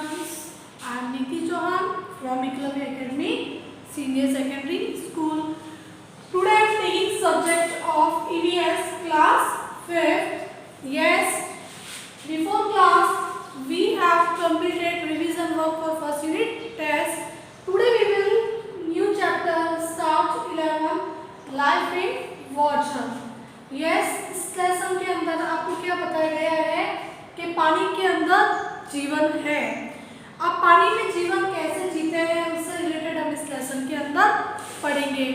students, I am Niti Chauhan from Eklavya Academy Senior Secondary School. Today I am taking subject of EVS class 5th. Yes, before class we have completed revision work for first unit test. Today we will new chapter start 11 Life in Water. Yes, इस lesson के अंदर आपको क्या बताया गया है कि पानी के अंदर जीवन है। अब पानी में जीवन कैसे जीते हैं उससे रिलेटेड हम इस लेसन के अंदर पढ़ेंगे,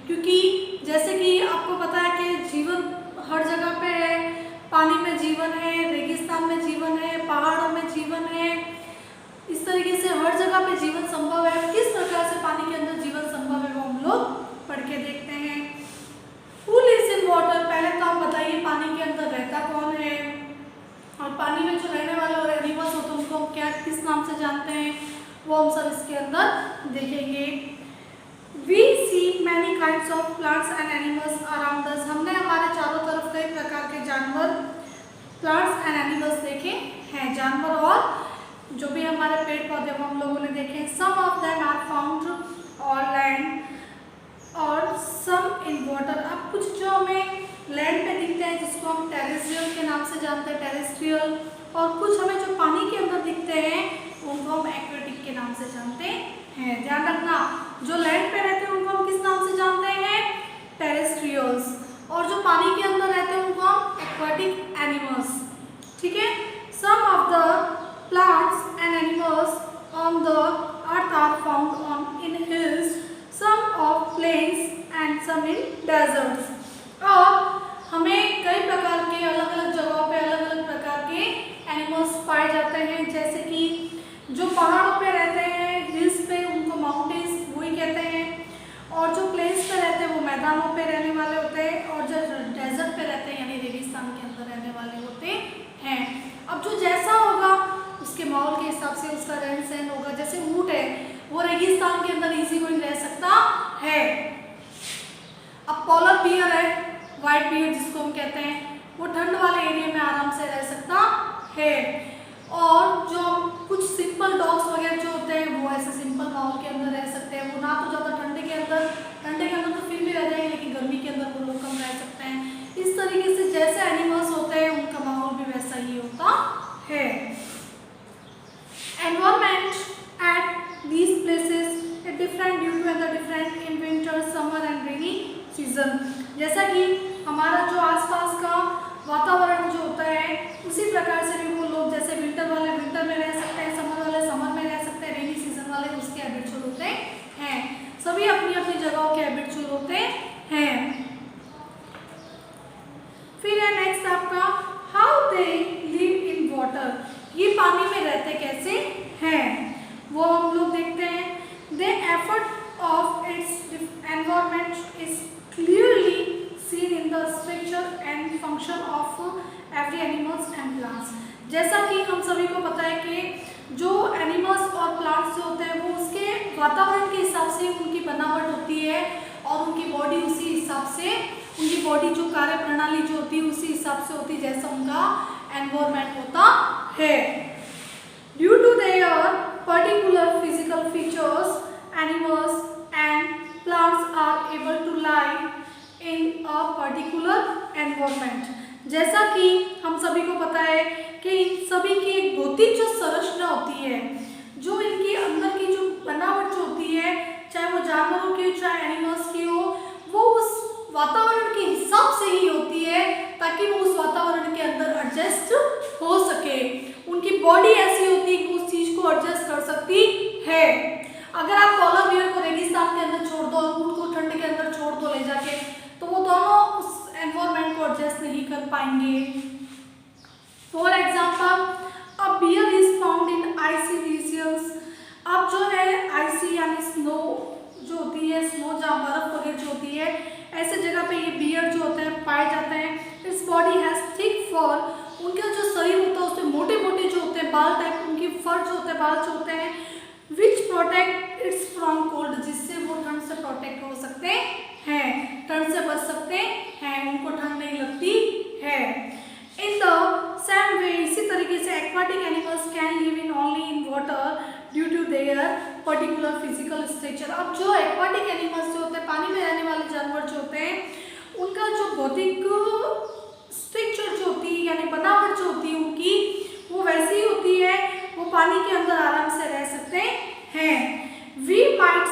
क्योंकि जैसे कि आपको पता है कि जीवन हर जगह पे है। पानी में जीवन है, रेगिस्तान में जीवन है, पहाड़ों में जीवन है, इस तरीके से हर जगह पे जीवन संभव है। किस प्रकार से पानी के अंदर जीवन संभव है वो हम लोग पढ़ के देखते हैं। Who lives in water? पहले तो आप बताइए पानी के अंदर रहता कौन है, और पानी में जो रहने वाले और एनिमल्स होते हैं उनको हम क्या किस नाम से जानते हैं वो हम सब इसके अंदर देखेंगे। We see many kinds of plants and animals around us. हमने हमारे चारों तरफ कई प्रकार के जानवर, प्लांट्स एंड एनिमल्स देखे हैं। जानवर और जो भी हमारे पेड़ पौधे वो हम लोगों ने देखे। Some of them are found on land और some in water। अब कुछ जो हमें लैंड पे दिखते हैं जिसको हम टेरेस्ट्रियल के नाम से जानते हैं, टेरेस्ट्रियल, और कुछ हमें जो पानी के अंदर दिखते हैं उनको हम एक्वेटिक के नाम से जानते हैं। ध्यान रखना, जो लैंड पे रहते हैं उनको हम किस नाम से जानते हैं, टेरेस्ट्रियल्स, और जो पानी के अंदर रहते हैं उनको हम एक्वेटिक एनिमल्स। ठीक है। Some of the plants and animals on the earth are found on in hills, some of plains and some in deserts. और हमें कई प्रकार के अलग अलग जगहों पे अलग अलग प्रकार के एनिमल्स पाए जाते हैं, जैसे कि जो पहाड़ों पे रहते हैं, हिल्स पे, उनको माउंटेन्स वही कहते हैं, और जो प्लेन्स पे रहते हैं वो मैदानों पे रहने वाले होते हैं, और जो डेजर्ट पे रहते हैं यानी रेगिस्तान के अंदर रहने वाले होते हैं। अब जो जैसा होगा उसके माहौल के हिसाब से उसका रहन सहन होगा। जैसे ऊंट है वो रेगिस्तान के अंदर इजी गोइंग रह सकता है। अब पोलर बियर है, व्हाइट बियर जिसको हम कहते हैं, वो ठंड वाले एरिया में आराम से रह सकता है। और जो कुछ सिंपल डॉग्स वगैरह जो होते हैं वो ऐसे सिंपल माहौल के अंदर रह सकते हैं। वो ना तो ज़्यादा ठंडे के अंदर तो फिर भी रह जाएंगे, लेकिन गर्मी के अंदर वो लोग कम रह सकते हैं। इस तरीके से जैसे एनिमल्स होते हैं उनका माहौल भी वैसा ही होता है। Environment at these places is different due to the different in winter, summer and rainy season. जैसा कि हमारा जो आसपास का वातावरण जो होता है उसी प्रकार से भी वो लोग, जैसे विंटर वाले विंटर में रह सकते हैं, समर वाले समर में रह सकते हैं, रेनी सीजन वाले उसके हैबिचुअल होते हैं। सभी अपनी अपनी जगहों के हैबिचुअल होते हैं। फिर है नेक्स्ट आपका how they live in water. ये पानी में रहते कैसे हैं वो हम लोग देखते हैं। The effort of its environment is clearly seen in the structure and function of every animals and plants। जैसा कि हम सभी को पता है कि जो एनिमल्स और प्लांट्स जो होते हैं वो उसके वातावरण के हिसाब से उनकी बनावट होती है, और उनकी बॉडी उसी हिसाब से, उनकी बॉडी जो कार्य प्रणाली जो होती है उसी हिसाब से होती है जैसा उनका एनवायरमेंट होता है। Due to their particular physical features animals and plants are able to live in a particular environment। जैसा कि हम सभी को पता है कि इन सभी की एक भौतिक जो संरचना होती है, जो इनकी अंदर की जो बनावट जो होती है, चाहे वो जानवरों की हो चाहे एनिमल्स की हो, वो उस वातावरण के हिसाब से ही होती है ताकि वो उस वातावरण के अंदर एडजस्ट हो सके। उनकी बॉडी ऐसी होती है कि उस चीज को एडजस्ट कर सकती है। अगर आप पोलर बियर को रेगिस्तान के अंदर छोड़ दो और ऊंट को ठंड के अंदर छोड़ दो ले जाके, तो वो दोनों उस एनवायरमेंट को एडजस्ट नहीं कर पाएंगे। For example a bear is found in icy regions. अब जो है आइसी यानी स्नो जो होती है, स्नो जहाँ बर्फ वगैरह जो होती है, ऐसे जगह पे ये बियर जो होते हैं पाए जाते हैं। Its body has thick fur. उनका जो शरीर होता है उसमें मोटे मोटे जो होते हैं बाल टाइप, उनकी फर जो होते हैं, बाल जो होते हैं, विच प्रोटेक्ट इट्स फ्रॉम कोल्ड, जिससे वो ठंड से प्रोटेक्ट हो सकते हैं, ठंड से बच सकते हैं, उनको ठंड नहीं लगती है। इन द सेम वे, इसी तरीके से aquatic animals can live in only in water due to their particular physical structure। अब जो aquatic animals जो होते हैं, पानी में रहने वाले जानवर जो होते हैं, उनका जो भौतिक स्ट्रक्चर जो होती है यानी बनावट जो होती है उनकी, वो वैसी ही होती है, वो पानी के अंदर आराम से रह सकते हैं। We might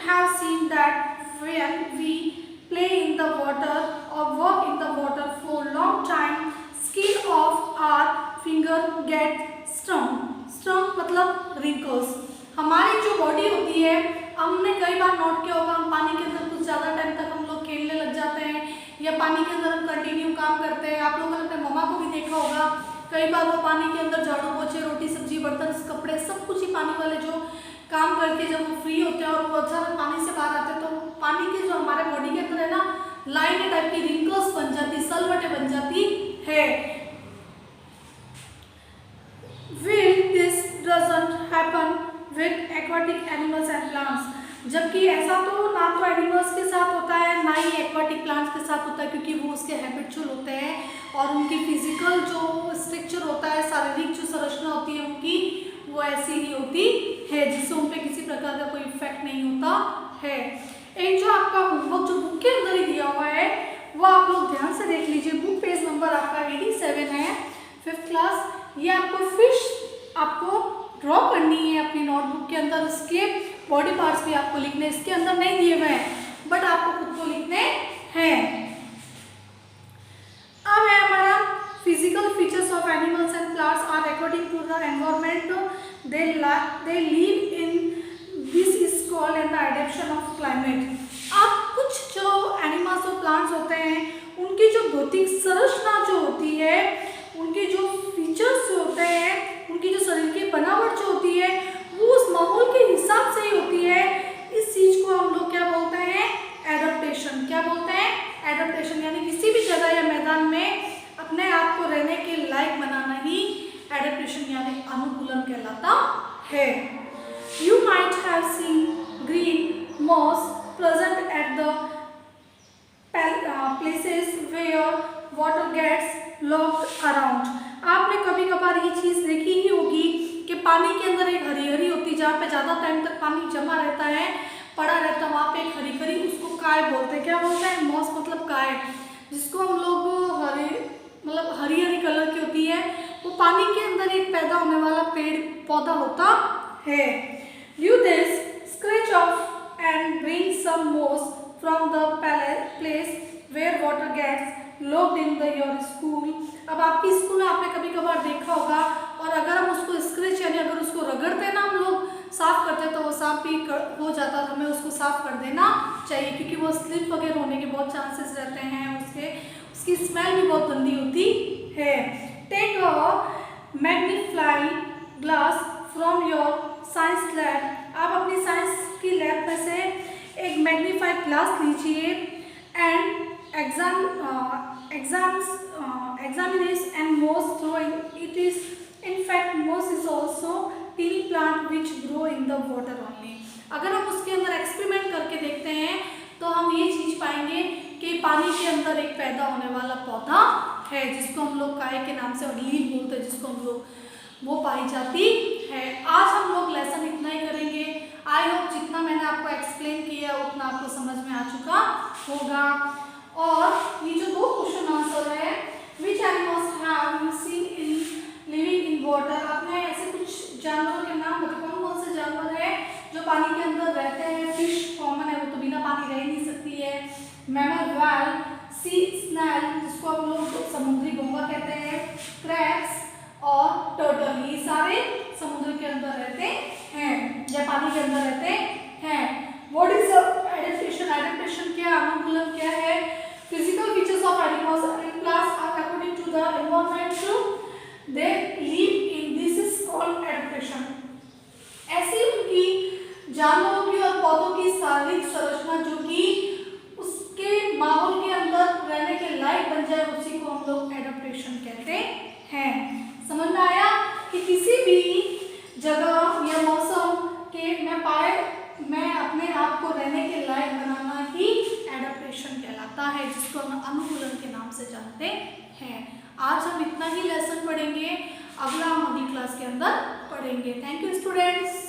have seen that when we play in the water or walk in the water for long time, skin of our finger get stung। Stung मतलब wrinkles। हमारी जो बॉडी होती है, हमने कई बार नोट किया होगा, हम पानी के अंदर कुछ ज़्यादा टाइम तक हम लोग खेलने लग जाते हैं या पानी के अंदर हम कंटिन्यू काम करते हैं। आप लोगों ने अपने मम्मा को भी देखा होगा, कई बार वो पानी के अंदर झाड़ू पोछे, रोटी सब्जी, बर्तन, कपड़े सब कुछ ही पानी वाले जो काम करके जब वो फ्री होते हैं और वो अचानक पानी से बाहर आते हैं, तो पानी के जो हमारे बॉडी के अंदर है ना, लाइन टाइप की रिंकल्स बन जाती, सलवटें बन जाती है। Will this doesn't happen with aquatic animals and plants। जबकि ऐसा तो ना तो एनिमल्स के साथ होता है, ना ही एक्वाटिक प्लांट्स के साथ होता है, क्योंकि वो उसके हैबिचुअल होते हैं और उनकी फिजिकल जो स्ट्रक्चर होता है, शारीरिक जो संरचना होती है उनकी, वो ऐसी ही होती है जिससे उन पर किसी प्रकार का कोई इफेक्ट नहीं होता है। एक जो आपका होमवर्क जो बुक के अंदर ही दिया हुआ है, वो आप लोग ध्यान से देख लीजिए। बुक पेज नंबर आपका 87 है, 5th क्लास। ये आपको फिश आपको ड्रॉ करनी है अपनी नोटबुक के अंदर, उसके बॉडी पार्ट्स भी आपको लिखने, इसके अंदर नहीं दिए हुए हैं बट आपको खुद को लिखने हैं। अब है हमारा physical features of animals and plants are according to the environment they live in, this is called an adaptation of climate. अब कुछ जो एनिमल्स और प्लांट्स होते हैं, उनकी जो भौतिक संरचना जो होती है, उनके जो फीचर्स जो होते हैं, उनकी जो शरीर की बनावट जो होती है, वो उस माहौल के हिसाब से ही होती है। इस चीज को हम लोग क्या बोलते हैं? एडेप्टेशन। क्या बोलते हैं? एडेप्टेशन। यानी किसी भी जगह या मैदान में अपने आप को रहने के लायक बनाना ही एडेप्टेशन यानी अनुकूलन कहलाता है। You might have seen green moss present at the places where water gets locked around। आपने कभी कभार ये चीज़ देखी ही होगी कि पानी के अंदर एक हरी हरी होती है, जहाँ पे ज़्यादा टाइम तक पानी जमा रहता है, पड़ा रहता है, वहाँ पे एक हरी हरी, उसको काय बोलते हैं। क्या बोलते हैं? मॉस मतलब काय, जिसको हम लोग हरे मतलब हरी हरी कलर की होती है, वो पानी के अंदर एक पैदा होने वाला पेड़ पौधा होता है। Do this, scratch off and bring some moss from the place where water gets locked in your school। अब आपकी स्कूल में आपने कभी कभार देखा होगा, और अगर हम उसको स्क्रैच यानी अगर उसको रगड़ते हैं ना, हम लोग साफ करते हैं, तो वो साफ भी हो जाता है। हमें उसको साफ कर देना चाहिए, क्योंकि वो स्लिप वगैरह होने के बहुत चांसेस रहते हैं, उसकी स्मेल भी बहुत गंदी होती है। Take a magnifying glass from your science lab. आप अपनी साइंस की लैब में से एक मैग्नीफाइड ग्लास लीजिए and examines and moss growing। It is in fact moss is also teeny plant which grow in the water only। अगर हम उसके अंदर एक्सपेरिमेंट करके देखते हैं तो हम ये चीज पाएंगे कि पानी के अंदर एक पैदा होने वाला पौधा है, जिसको हम लोग काय के नाम से और लील बोलते हैं, जिसको हम लोग, वो पाई जाती है। आज हम लोग लेसन इतना ही करेंगे। आई होप जितना मैंने आपको एक्सप्लेन किया उतना आपको समझ में आ चुका होगा। और ये जो 2 क्वेश्चन आंसर है, which animals have you seen in living in water. आपने ऐसे कुछ जानवरों के नाम बताओ, कौन कौन से जानवर है जो पानी के अंदर रहते हैं। फिश कॉमन है, वो तो बिना पानी रह ही नहीं सकती है। मैमल, व्हेल, सी स्नेल जिसको हम लोग समुद्री घोंघा कहते हैं, क्रैब्स और टर्टल, ये सारे समुद्र के अंदर रहते हैं या पानी के अंदर रहते हैं। What is adaptation? एडेप्टेशन क्या, अनुकूलन क्या है? Physical features of animals and plants are according to the environment they live in, this is called adaptation. ऐसी उनकी जानवरों की और पौधों की शारीरिक संरचना जो कि उसके माहौल के अंदर रहने के लायक बन जाए, उसी को हम लोग एडेप्टेशन कहते हैं। समझ में आया कि किसी भी जगह या मौसम के मैं अपने आप को रहने के लायक बनाना ही एडेप्टेशन कहलाता है, जिसको हम अनुकूलन के नाम से जानते हैं। आज हम इतना ही लेसन पढ़ेंगे, अगला हम क्लास के अंदर पढ़ेंगे। Thank you students.